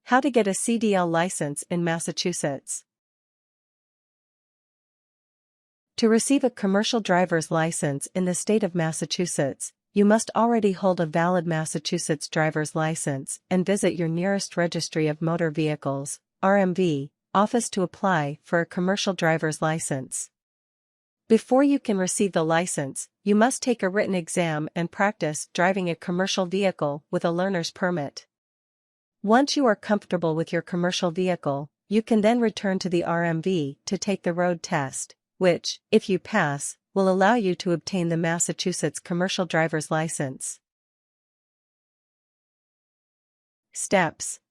How to get a CDL license in Massachusetts. To receive a commercial driver's license in the state of Massachusetts, you must already hold a valid Massachusetts driver's license and visit your nearest Registry of Motor Vehicles (RMV) office to apply for a commercial driver's license. Before you can receive the license, you must take a written exam and practice driving a commercial vehicle with a learner's permit. Once you are comfortable with your commercial vehicle, you can then return to the RMV to take the road test, which, if you pass, will allow you to obtain the Massachusetts commercial driver's license. Steps.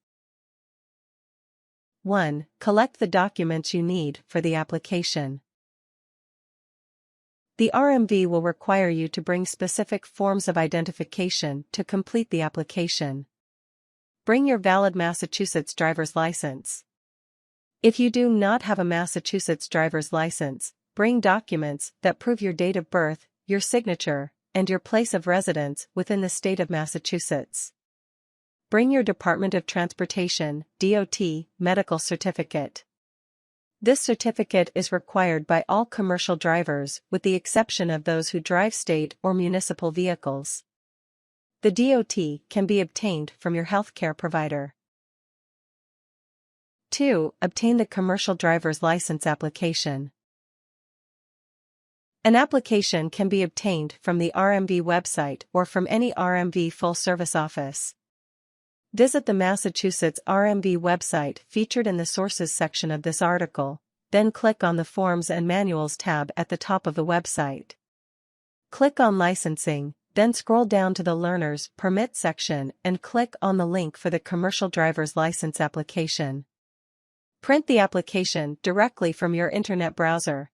1. Collect the documents you need for the application. The RMV will require you to bring specific forms of identification to complete the application. Bring your valid Massachusetts driver's license. If you do not have a Massachusetts driver's license, bring documents that prove your date of birth, your signature, and your place of residence within the state of Massachusetts. Bring your Department of Transportation (DOT) medical certificate. This certificate is required by all commercial drivers with the exception of those who drive state or municipal vehicles. The DOT can be obtained from your healthcare provider. 2. Obtain the commercial driver's license application. An application can be obtained from the RMV website or from any RMV full-service office. Visit the Massachusetts RMV website featured in the Sources section of this article, then click on the Forms and Manuals tab at the top of the website. Click on Licensing, then scroll down to the Learner's Permit section and click on the link for the commercial driver's license application. Print the application directly from your internet browser.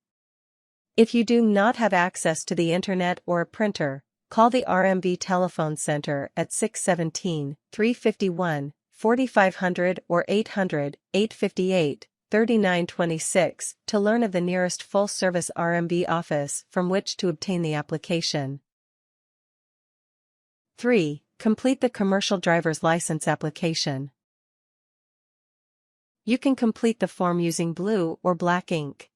If you do not have access to the internet or a printer, call the RMV Telephone Center at 617-351-4500 or 800-858-3926 to learn of the nearest full-service RMV office from which to obtain the application. 3. Complete the commercial driver's license application. You can complete the form using blue or black ink.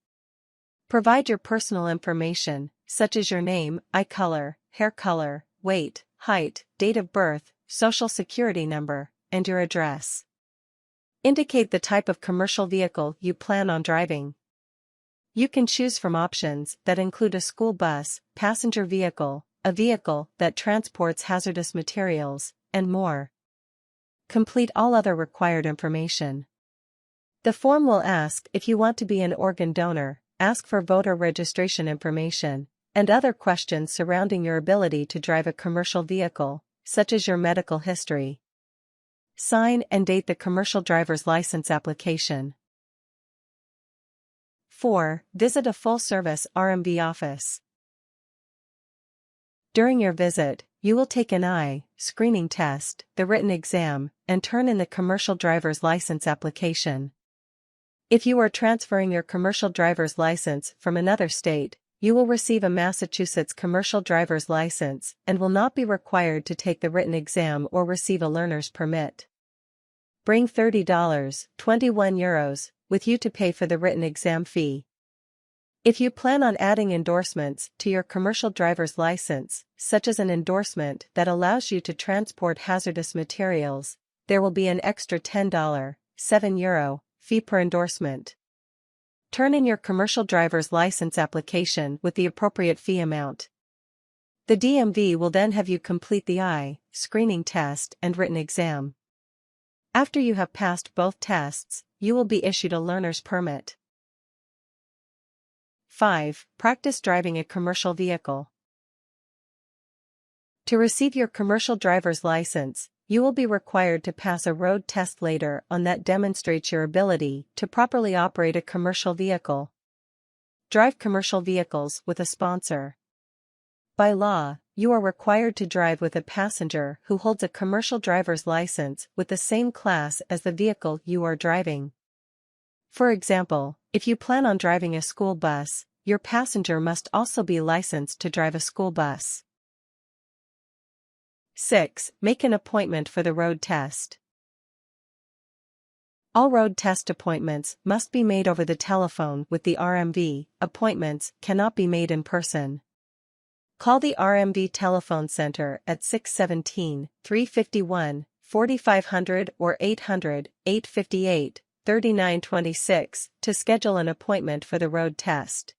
Provide your personal information, such as your name, eye color, hair color, weight, height, date of birth, social security number, and your address. Indicate the type of commercial vehicle you plan on driving. You can choose from options that include a school bus, passenger vehicle, a vehicle that transports hazardous materials, and more. Complete all other required information. The form will ask if you want to be an organ donor, ask for voter registration information, and other questions surrounding your ability to drive a commercial vehicle, such as your medical history. Sign and date the commercial driver's license application. 4. Visit a full-service RMV office. During your visit, you will take an eye screening test, the written exam, and turn in the commercial driver's license application. If you are transferring your commercial driver's license from another state, you will receive a Massachusetts commercial driver's license and will not be required to take the written exam or receive a learner's permit. Bring $30, €21, with you to pay for the written exam fee. If you plan on adding endorsements to your commercial driver's license, such as an endorsement that allows you to transport hazardous materials, there will be an extra $10, €7, fee per endorsement. Turn in your commercial driver's license application with the appropriate fee amount. The DMV will then have you complete the eye screening test and written exam. After you have passed both tests, you will be issued a learner's permit. 5. Practice driving a commercial vehicle. To receive your commercial driver's license, you will be required to pass a road test later on that demonstrates your ability to properly operate a commercial vehicle. Drive commercial vehicles with a sponsor. By law, you are required to drive with a passenger who holds a commercial driver's license with the same class as the vehicle you are driving. For example, if you plan on driving a school bus, your passenger must also be licensed to drive a school bus. 6. Make an appointment for the road test. All road test appointments must be made over the telephone with the RMV. Appointments cannot be made in person. Call the RMV telephone center at 617-351-4500 or 800-858-3926 to schedule an appointment for the road test.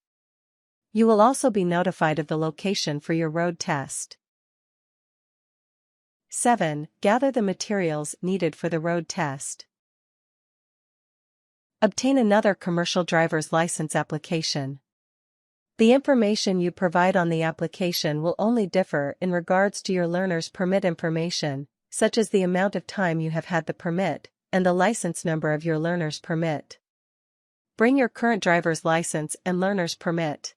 You will also be notified of the location for your road test. 7. Gather the materials needed for the road test. Obtain another commercial driver's license application. The information you provide on the application will only differ in regards to your learner's permit information, such as the amount of time you have had the permit, and the license number of your learner's permit. Bring your current driver's license and learner's permit.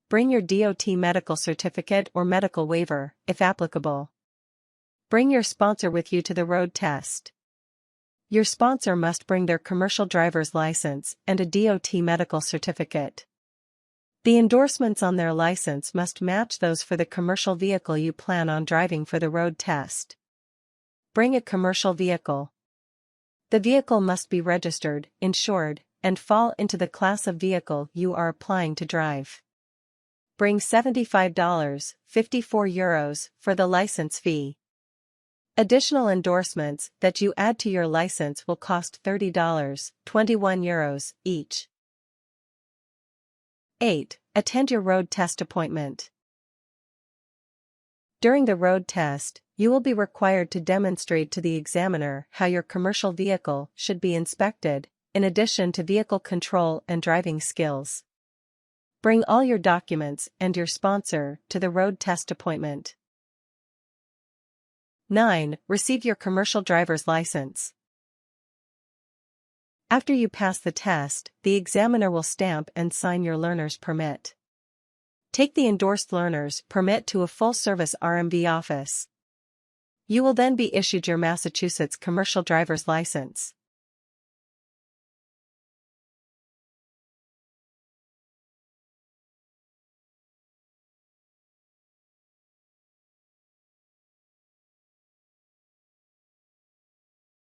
Bring your DOT medical certificate or medical waiver, if applicable. Bring your sponsor with you to the road test. Your sponsor must bring their commercial driver's license and a DOT medical certificate. The endorsements on their license must match those for the commercial vehicle you plan on driving for the road test. Bring a commercial vehicle. The vehicle must be registered, insured, and fall into the class of vehicle you are applying to drive. Bring $75, €54 for the license fee. Additional endorsements that you add to your license will cost $30, €21 each. 8. Attend your road test appointment. During the road test, you will be required to demonstrate to the examiner how your commercial vehicle should be inspected, in addition to vehicle control and driving skills. Bring all your documents and your sponsor to the road test appointment. 9. Receive your commercial driver's license. After you pass the test, the examiner will stamp and sign your learner's permit. Take the endorsed learner's permit to a full-service RMV office. You will then be issued your Massachusetts commercial driver's license.